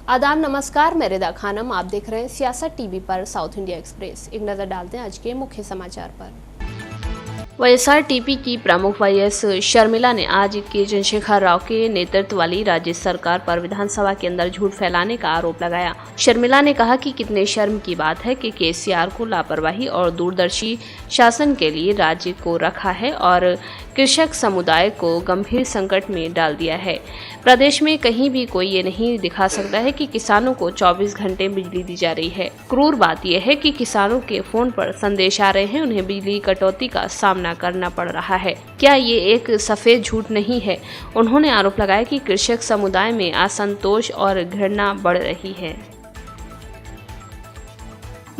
आदाब नमस्कार, मैं रिदा खानम। आप देख रहे हैं सियासत टीवी पर साउथ इंडिया एक्सप्रेस। एक नजर डालते हैं आज के मुख्य समाचार पर। वाईएसआरटीपी की प्रमुख वाईएस शर्मिला ने आज के चंद्रशेखर राव के नेतृत्व वाली राज्य सरकार पर विधानसभा के अंदर झूठ फैलाने का आरोप लगाया। शर्मिला ने कहा कि कितने शर्म की बात है कि केसीआर को लापरवाही और दूरदर्शी शासन के लिए राज्य को रखा है और कृषक समुदाय को गंभीर संकट में डाल दिया है। प्रदेश में कहीं भी कोई ये नहीं दिखा सकता है कि किसानों को 24 घंटे बिजली दी जा रही है। क्रूर बात यह है कि किसानों के फोन पर संदेश आ रहे हैं, उन्हें बिजली कटौती का सामना करना पड़ रहा है। क्या ये एक सफेद झूठ नहीं है? उन्होंने आरोप लगाया कि कृषक समुदाय में असंतोष और घृणा बढ़ रही है।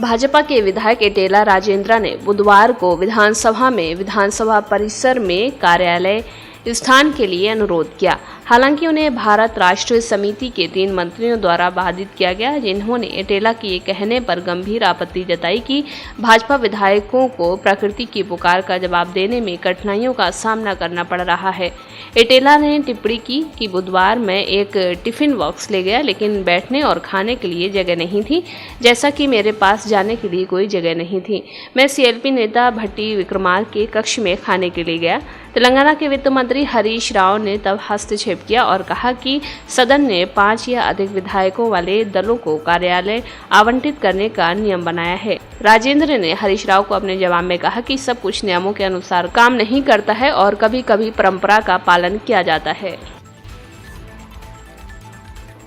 भाजपा के विधायक एटेला राजेंद्र ने बुधवार को विधानसभा में विधानसभा परिसर में कार्यालय स्थान के लिए अनुरोध किया। हालांकि उन्हें भारत राष्ट्र समिति के 3 मंत्रियों द्वारा बाधित किया गया, जिन्होंने एटेला के ये कहने पर गंभीर आपत्ति जताई कि भाजपा विधायकों को प्रकृति की पुकार का जवाब देने में कठिनाइयों का सामना करना पड़ रहा है। एटेला ने टिप्पणी की कि बुधवार मैं एक टिफिन बॉक्स ले गया, लेकिन बैठने और खाने के लिए जगह नहीं थी, जैसा कि मेरे पास जाने के लिए कोई जगह नहीं थी। मैं सीएलपी नेता भट्टी विक्रमार्क के कक्ष में खाने के लिए गया। तेलंगाना के वित्त मंत्री हरीश राव ने तब हस्तक्षेप किया और कहा कि सदन ने 5 या अधिक विधायकों वाले दलों को कार्यालय आवंटित करने का नियम बनाया है। राजेंद्र ने हरीश राव को अपने जवाब में कहा कि सब कुछ नियमों के अनुसार काम नहीं करता है और कभी कभी परंपरा का पालन किया जाता है।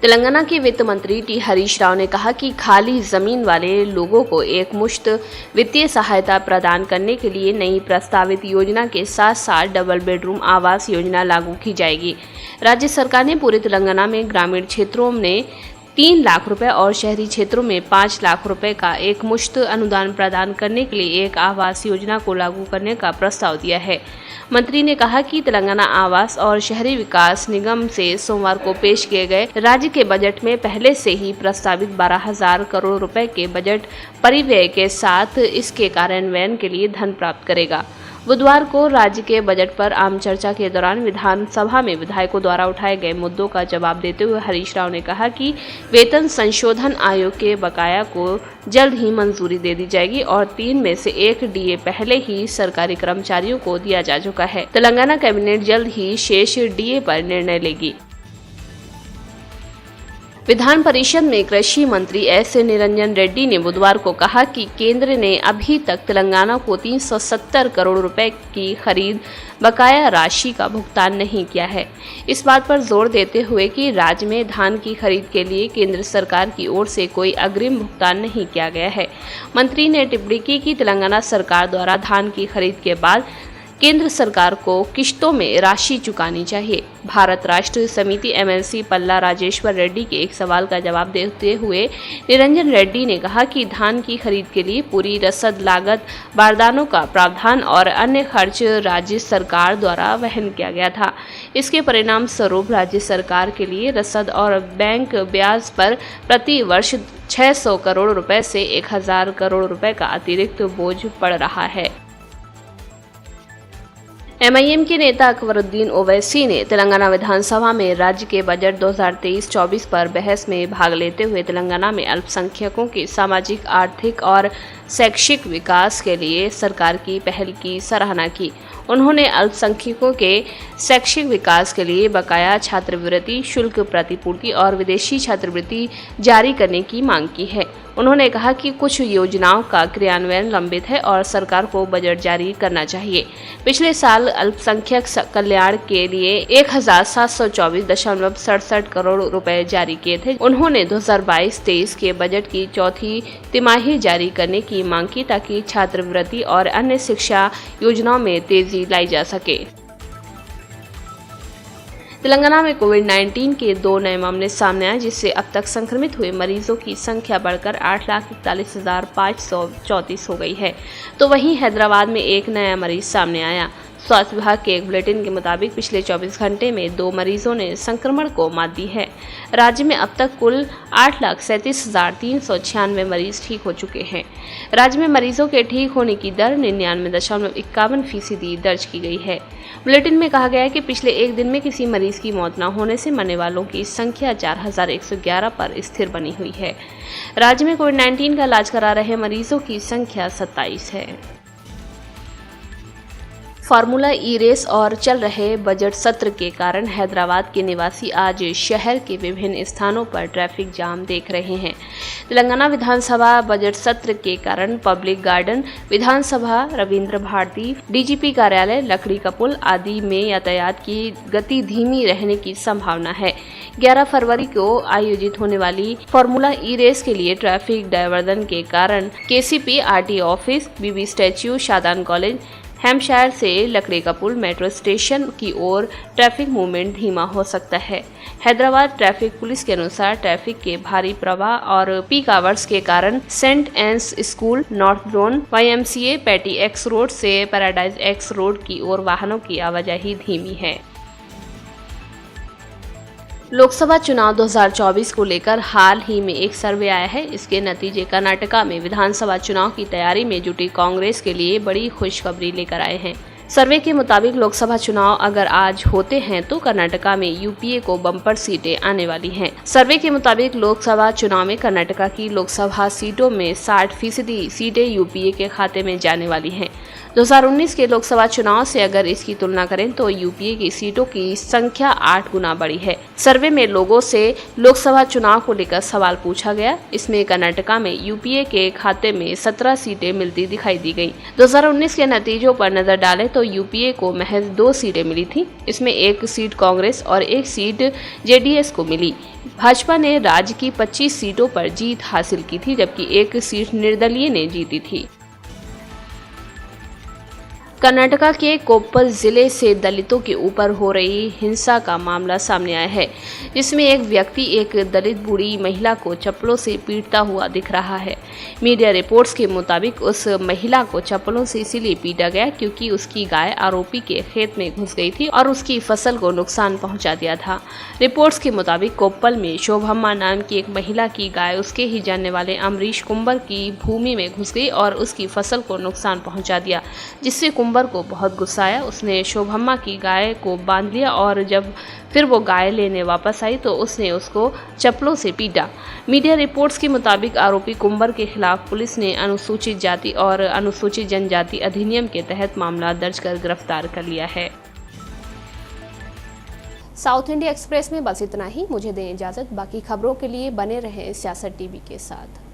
तेलंगाना के वित्त मंत्री टी हरीश राव ने कहा कि खाली जमीन वाले लोगों को एक मुश्त वित्तीय सहायता प्रदान करने के लिए नई प्रस्तावित योजना के साथ साथ डबल बेडरूम आवास योजना लागू की जाएगी। राज्य सरकार ने पूरे तेलंगाना में ग्रामीण क्षेत्रों में 3 लाख रुपए और शहरी क्षेत्रों में 5 लाख रुपए का एक मुश्त अनुदान प्रदान करने के लिए एक आवास योजना को लागू करने का प्रस्ताव दिया है। मंत्री ने कहा कि तेलंगाना आवास और शहरी विकास निगम से सोमवार को पेश किए गए राज्य के बजट में पहले से ही प्रस्तावित 12,000 करोड़ रुपए के बजट परिव्यय के साथ इसके कार्यान्वयन के लिए धन प्राप्त करेगा। बुधवार को राज्य के बजट पर आम चर्चा के दौरान विधानसभा में विधायकों द्वारा उठाए गए मुद्दों का जवाब देते हुए हरीश राव ने कहा कि वेतन संशोधन आयोग के बकाया को जल्द ही मंजूरी दे दी जाएगी और 3 में से 1 डीए पहले ही सरकारी कर्मचारियों को दिया जा चुका है। तेलंगाना कैबिनेट जल्द ही शेष डीए पर निर्णय लेगी। विधान परिषद में कृषि मंत्री एस निरंजन रेड्डी ने बुधवार को कहा कि केंद्र ने अभी तक तेलंगाना को 370 करोड़ रुपए की खरीद बकाया राशि का भुगतान नहीं किया है। इस बात पर जोर देते हुए कि राज्य में धान की खरीद के लिए केंद्र सरकार की ओर से कोई अग्रिम भुगतान नहीं किया गया है। मंत्री ने टिप्पणी की कि तेलंगाना सरकार द्वारा धान की खरीद के बाद केंद्र सरकार को किश्तों में राशि चुकानी चाहिए। भारत राष्ट्र समिति एमएलसी पल्ला राजेश्वर रेड्डी के एक सवाल का जवाब देते हुए निरंजन रेड्डी ने कहा कि धान की खरीद के लिए पूरी रसद लागत, बारदानों का प्रावधान और अन्य खर्च राज्य सरकार द्वारा वहन किया गया था। इसके परिणाम स्वरूप राज्य सरकार के लिए रसद और बैंक ब्याज पर प्रति वर्ष 600 करोड़ रुपए से 1000 करोड़ रुपए का अतिरिक्त बोझ पड़ रहा है। एमआईएम के नेता अकबरुद्दीन ओवैसी ने तेलंगाना विधानसभा में राज्य के बजट 2023-24 पर बहस में भाग लेते हुए तेलंगाना में अल्पसंख्यकों के सामाजिक, आर्थिक और शैक्षिक विकास के लिए सरकार की पहल की सराहना की। उन्होंने अल्पसंख्यकों के शैक्षिक विकास के लिए बकाया छात्रवृत्ति, शुल्क प्रतिपूर्ति और विदेशी छात्रवृत्ति जारी करने की मांग की है। उन्होंने कहा कि कुछ योजनाओं का क्रियान्वयन लंबित है और सरकार को बजट जारी करना चाहिए। पिछले साल अल्पसंख्यक कल्याण के लिए 1724.67 करोड़ रुपए जारी किए थे। उन्होंने 2022-23 के बजट की चौथी तिमाही जारी करने की मांग की ताकि छात्रवृत्ति और अन्य शिक्षा योजनाओं में तेजी लाई जा सके। तेलंगाना में कोविड-19 के 2 नए मामले सामने आए, जिससे अब तक संक्रमित हुए मरीजों की संख्या बढ़कर 8,41,534 हो गई है। तो वहीं हैदराबाद में एक नया मरीज सामने आया। स्वास्थ्य विभाग के एक बुलेटिन के मुताबिक पिछले 24 घंटे में 2 मरीजों ने संक्रमण को मात दी है। राज्य में अब तक कुल 8,37,396 मरीज ठीक हो चुके हैं। राज्य में मरीजों के ठीक होने की दर 99.51% दर्ज की गई है। बुलेटिन में कहा गया है कि पिछले एक दिन में किसी मरीज की मौत न होने से मरने वालों की संख्या 4,111 पर स्थिर बनी हुई है। राज्य में कोविड-19 का इलाज करा रहे मरीजों की संख्या 27 है। फार्मूला ई रेस और चल रहे बजट सत्र के कारण हैदराबाद के निवासी आज शहर के विभिन्न स्थानों पर ट्रैफिक जाम देख रहे हैं। तेलंगाना विधानसभा बजट सत्र के कारण पब्लिक गार्डन, विधानसभा, रविंद्र भारती, डीजीपी कार्यालय, लकड़ी का पुल आदि में यातायात की गति धीमी रहने की संभावना है। 11 फरवरी को आयोजित होने वाली फार्मूला ई रेस के लिए ट्रैफिक डायवर्जन के कारण केसीपी, आरटी ऑफिस, बीबी स्टैच्यू, शादान कॉलेज, हैम्पशायर से लकड़ी का पुल मेट्रो स्टेशन की ओर ट्रैफिक मूवमेंट धीमा हो सकता है। हैदराबाद ट्रैफिक पुलिस के अनुसार ट्रैफिक के भारी प्रवाह और पीक आवर्स के कारण saint Ann's school, north zone, YMCA, पैटी एक्स रोड से पैराडाइज एक्स रोड की ओर वाहनों की आवाजाही धीमी है। लोकसभा चुनाव 2024 को लेकर हाल ही में एक सर्वे आया है। इसके नतीजे कर्नाटका में विधानसभा चुनाव की तैयारी में जुटी कांग्रेस के लिए बड़ी खुशखबरी लेकर आए हैं। सर्वे के मुताबिक लोकसभा चुनाव अगर आज होते हैं तो कर्नाटका में यूपीए को बम्पर सीटें आने वाली हैं। सर्वे के मुताबिक लोकसभा चुनाव में कर्नाटका की लोकसभा सीटों में 60% सीटें यूपीए के खाते में जाने वाली हैं। 2019 के लोकसभा चुनाव से अगर इसकी तुलना करें तो यूपीए की सीटों की संख्या 8 गुना बढ़ी है। सर्वे में लोगों से लोकसभा चुनाव को लेकर सवाल पूछा गया। इसमें कर्नाटका में यूपीए के खाते में 17 सीटें मिलती दिखाई दी गई। 2019 के नतीजों पर नजर डालें तो यूपीए को महज 2 सीटें मिली थी। इसमें 1 सीट कांग्रेस और 1 सीट जेडीएस को मिली। भाजपा ने राज्य की 25 सीटों पर जीत हासिल की थी, जबकि 1 सीट निर्दलीय ने जीती थी। कर्नाटका के कोप्पल जिले से दलितों के ऊपर हो रही हिंसा का मामला सामने आया है, जिसमें एक व्यक्ति एक दलित बूढ़ी महिला को चप्पलों से पीटता हुआ दिख रहा है। मीडिया रिपोर्ट्स के मुताबिक उस महिला को चप्पलों से इसीलिए पीटा गया क्योंकि उसकी गाय आरोपी के खेत में घुस गई थी और उसकी फसल को नुकसान पहुंचा दिया था। रिपोर्ट्स के मुताबिक कोप्पल में शोभम्मा नाम की एक महिला की गाय उसके ही जानने वाले अमरीश कुंबर की भूमि में घुस गई और उसकी फसल को नुकसान पहुंचा दिया, जिससे कुंबर को बहुत गुस्सा आया। उसने शोभम्मा की गाय को बांध लिया और जब फिर वो गाय लेने वापस आई तो उसने उसको चप्पलों से पीटा। मीडिया रिपोर्ट्स के मुताबिक आरोपी कुंबर के खिलाफ पुलिस ने अनुसूचित जाति और अनुसूचित जनजाति अधिनियम के तहत मामला दर्ज कर गिरफ्तार कर लिया है। साउथ इंडिया एक्सप्रेस में बस इतना ही। मुझे दें इजाजत। बाकी खबरों के लिए बने रहें सियासत टीवी के साथ।